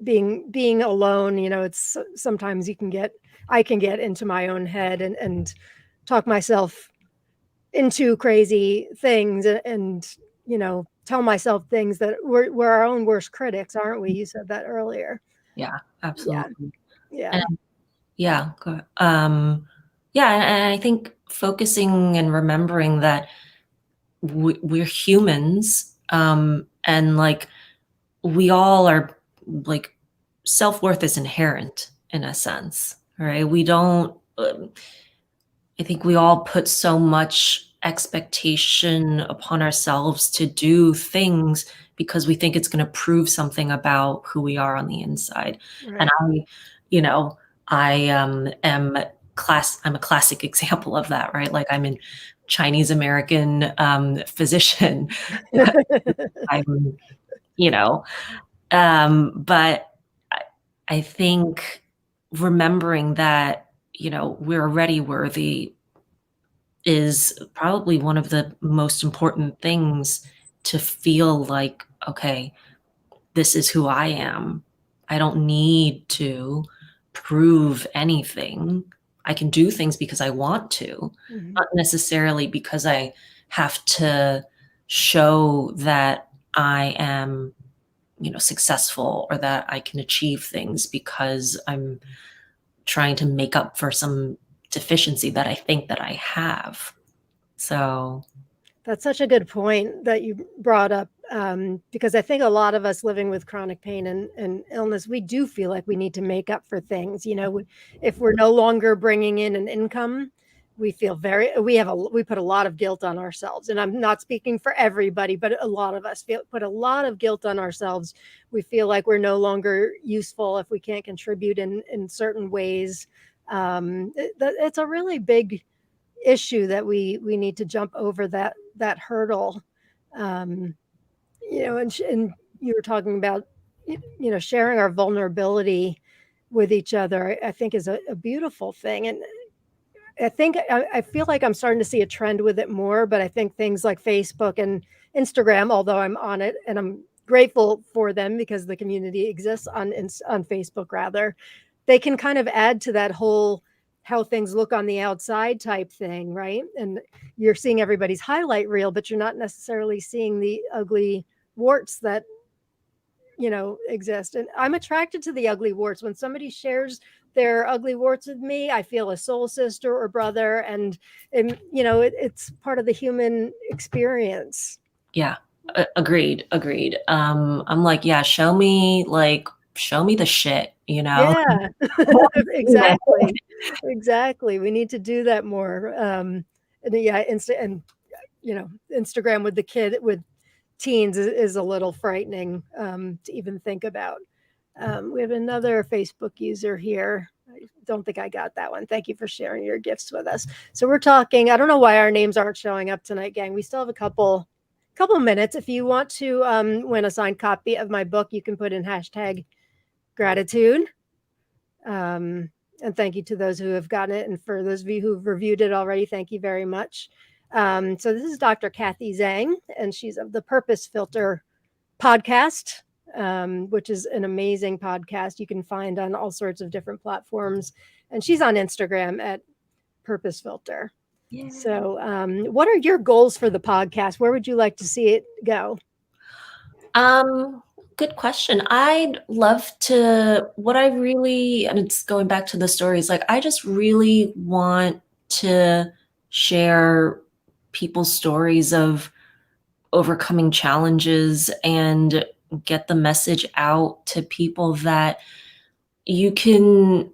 being alone, it's sometimes I can get into my own head and talk myself into crazy things and tell myself things that we're our own worst critics, aren't we? You said that earlier. yeah, Yeah. absolutely. And Yeah. yeah, yeah, and I think focusing and remembering that we're humans, and, like, we all are, like, self-worth is inherent in a sense, right? We don't, I think we all put so much expectation upon ourselves to do things because we think it's gonna prove something about who we are on the inside. And Right. you know, I, I'm a classic example of that, right? Like, I'm a Chinese American, physician. I'm, you know, but I I think remembering that, we're already worthy is probably one of the most important things, to feel like, okay, this is who I am. I don't need to prove anything. I can do things because I want to, Mhm. not necessarily because I have to show that I am, successful, or that I can achieve things because I'm trying to make up for some deficiency that I think that I have. So, That's such a good point that you brought up. because I think a lot of us living with chronic pain and illness, we do feel like we need to make up for things. If we're no longer bringing in an income, we feel we put a lot of guilt on ourselves. And I'm not speaking for everybody, but a lot of us put a lot of guilt on ourselves. We feel like we're no longer useful if we can't contribute in certain ways. It's a really big issue that we need to jump over that hurdle. um, and you were talking about sharing our vulnerability with each other. I think is a beautiful thing. And I feel like I'm starting to see a trend with it more, but I think things like Facebook and Instagram, although I'm on it and I'm grateful for them because the community exists on Facebook, rather, they can kind of add to that whole how things look on the outside type thing, right? And you're seeing everybody's highlight reel, but you're not necessarily seeing the ugly warts that exist. And I'm attracted to the ugly warts. When somebody shares their ugly warts with me, I feel a soul sister or brother, and it's part of the human experience. Yeah, agreed. I'm like, yeah, show me the shit, Yeah. Exactly. We need to do that more. And yeah, Instagram with the kid with teens is a little frightening to even think about. We have another Facebook user here. I don't think I got that one. Thank you for sharing your gifts with us. So we're talking, I don't know why our names aren't showing up tonight, gang. We still have a couple minutes. If you want to win a signed copy of my book, you can put in #gratitude. And thank you to those who have gotten it. And for those of you who've reviewed it already, thank you very much. So this is Dr. Kathy Zhang, and she's of the Purpose Filter podcast, which is an amazing podcast you can find on all sorts of different platforms. And she's on Instagram at Purpose Filter. Yeah. So what are your goals for the podcast? Where would you like to see it go? Good question. I'd love to, and it's going back to the stories, like I just really want to share people's stories of overcoming challenges and get the message out to people that you can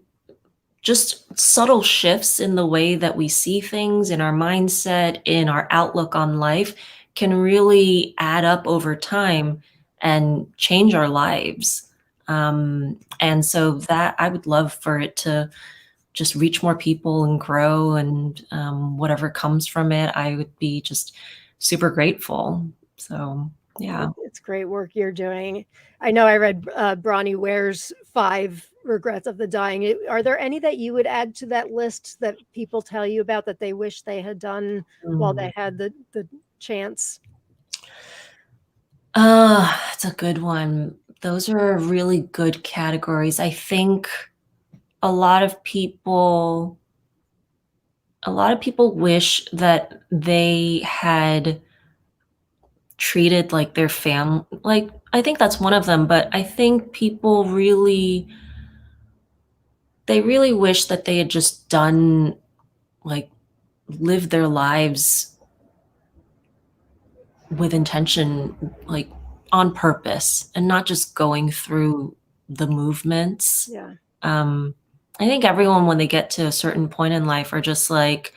just subtle shifts in the way that we see things, in our mindset, in our outlook on life can really add up over time and change our lives. And so that I would love for it to just reach more people and grow, and whatever comes from it, I would be just super grateful. So yeah. It's great work you're doing. I know I read Bronnie Ware's 5 Regrets of the Dying. Are there any that you would add to that list that people tell you about that they wish they had done while they had the chance? That's a good one. Those are really good categories. I think a lot of people wish that they had treated like their family. Like, I think that's one of them, but I think people really wish that they had just done, like, lived their lives with intention, like on purpose, and not just going through the movements. Yeah. I think everyone, when they get to a certain point in life, are just like,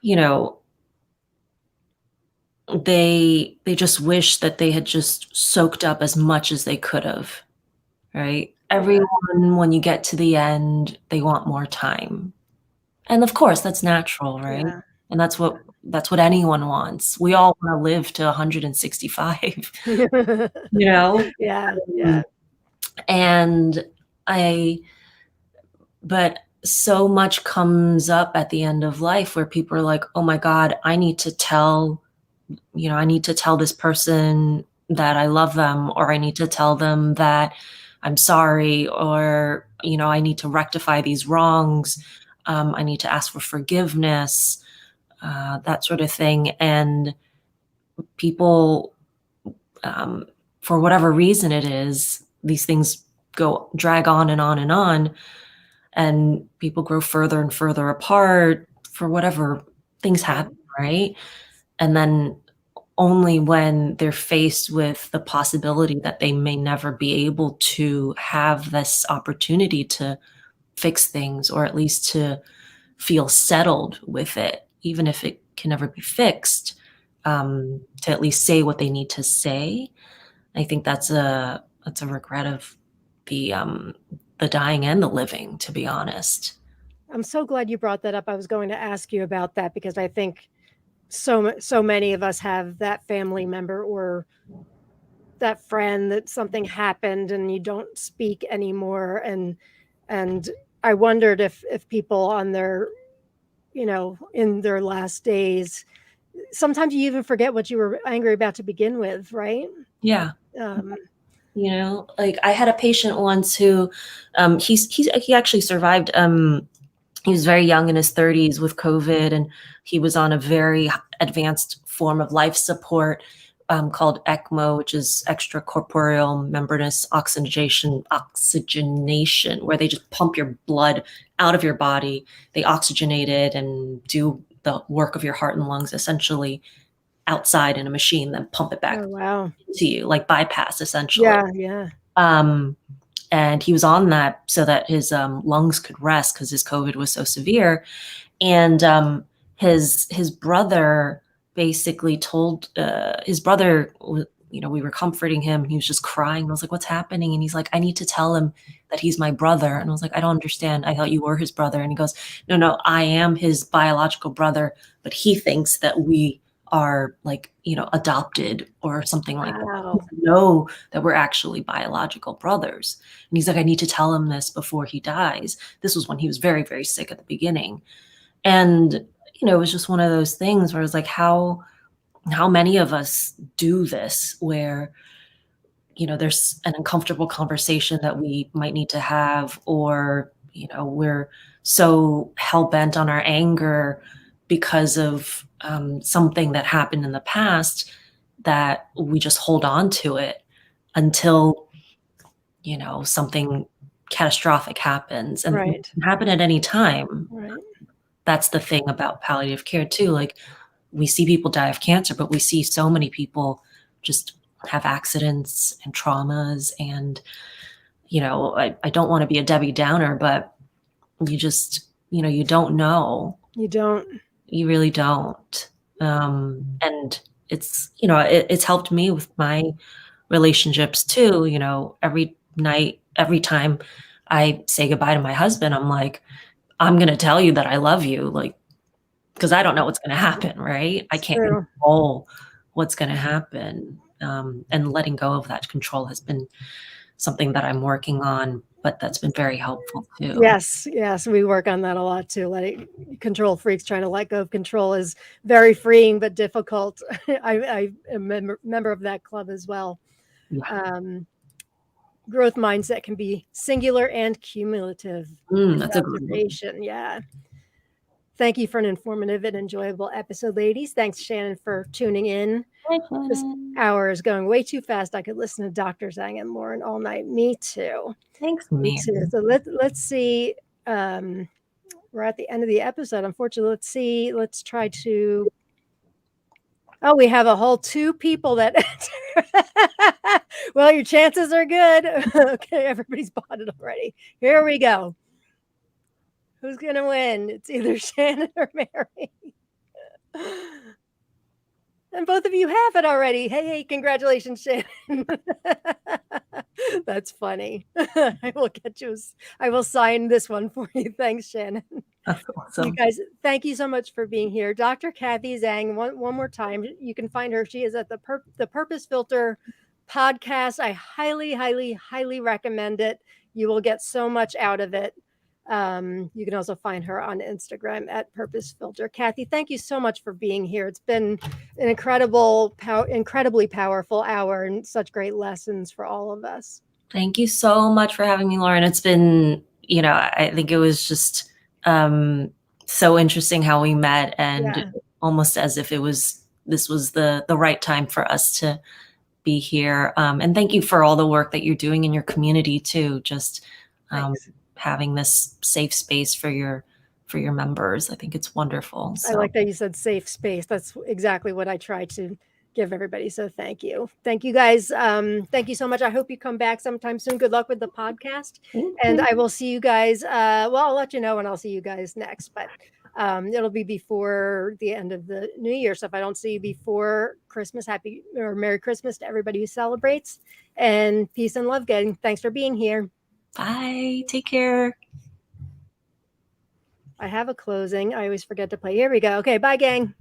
they just wish that they had just soaked up as much as they could have, right? Yeah. Everyone, when you get to the end, they want more time. And of course, that's natural, right? Yeah. And that's what anyone wants. We all want to live to 165, Yeah. But so much comes up at the end of life where people are like, oh my God, I need to tell this person that I love them, or I need to tell them that I'm sorry, or, I need to rectify these wrongs. I need to ask for forgiveness, that sort of thing. And people, for whatever reason it is, these things drag on and on and on, and people grow further and further apart for whatever things happen, right? And then only when they're faced with the possibility that they may never be able to have this opportunity to fix things, or at least to feel settled with it, even if it can never be fixed, to at least say what they need to say. I think that's a regret of the dying and the living, to be honest. I'm so glad you brought that up. I was going to ask you about that because I think so many of us have that family member or that friend that something happened and you don't speak anymore, and I wondered if people on their, in their last days, sometimes you even forget what you were angry about to begin with, right? Yeah. Um, Like I had a patient once who, he actually survived. He was very young in his 30s with COVID, and he was on a very advanced form of life support called ECMO, which is extracorporeal membranous oxygenation, where they just pump your blood out of your body. They oxygenate it and do the work of your heart and lungs essentially outside in a machine, then pump it back oh wow. to you, like bypass essentially. Yeah, yeah. Um, and he was on that so that his lungs could rest because his COVID was so severe. And his brother basically told his brother, we were comforting him. He was just crying. I was like, "What's happening?" And he's like, "I need to tell him that he's my brother." And I was like, "I don't understand. I thought you were his brother." And he goes, "No, no, I am his biological brother, but he thinks that we are like, adopted or something like that. He Wow. doesn't know that we're actually biological brothers." And he's like, "I need to tell him this before he dies." This was when he was very, very sick at the beginning. And, it was just one of those things where it's like, how many of us do this where, there's an uncomfortable conversation that we might need to have, or, we're so hell-bent on our anger because of something that happened in the past that we just hold on to it until, something catastrophic happens. And it Right. can happen at any time. Right. That's the thing about palliative care too. Like, we see people die of cancer, but we see so many people just have accidents and traumas. And, I don't want to be a Debbie Downer, but you just, you don't know. You don't. You really don't. And it's, it's helped me with my relationships too. Every night, every time I say goodbye to my husband, I'm like, "I'm going to tell you that I love you." Like, because I don't know what's going to happen, right? I It's can't true. control what's going to happen. And letting go of that control has been something that I'm working on, but that's been very helpful too. Yes, yes, we work on that a lot too. Letting control freaks trying to let go of control is very freeing but difficult. I am a member of that club as well. Yeah. Um, growth mindset can be singular and cumulative. Good That's a good one. observation. Yeah. Thank you for an informative and enjoyable episode, ladies. Thanks, Shannon, for tuning in. This hour is going way too fast. I could listen to Dr. Zhang and Lauren all night. Me too. Thanks, Me Mary. too. So let's see. We're at the end of the episode. Unfortunately, let's see. Let's try to. Oh, we have a whole two people that. Well, your chances are good. Okay, everybody's bought it already. Here we go. Who's gonna win? It's either Shannon or Mary. And both of you have it already. Hey, congratulations, Shannon. That's funny. I will get you. I will sign this one for you. Thanks, Shannon. That's You awesome. guys, thank you so much for being here. Dr. Kathy Zhang, one more time, you can find her. She is at the Purpose Filter podcast. I highly, highly, highly recommend it. You will get so much out of it. You can also find her on Instagram at Purpose Filter. Kathy, thank you so much for being here. It's been an incredibly powerful hour and such great lessons for all of us. Thank you so much for having me, Lauren. It's been, I think it was just so interesting how we met, and almost as if this was the right time for us to be here. And thank you for all the work that you're doing in your community too. Just having this safe space for your members. I think it's wonderful. So. I like that you said safe space. That's exactly what I try to give everybody. So thank you. Thank you guys. Thank you so much. I hope you come back sometime soon. Good luck with the podcast. And I will see you guys. Well, I'll let you know when I'll see you guys next, but it'll be before the end of the new year. So if I don't see you before Christmas, happy or Merry Christmas to everybody who celebrates, and peace and love, gang. Thanks for being here. Bye. Take care. I have a closing. I always forget to play. Here we go. Okay. Bye, gang.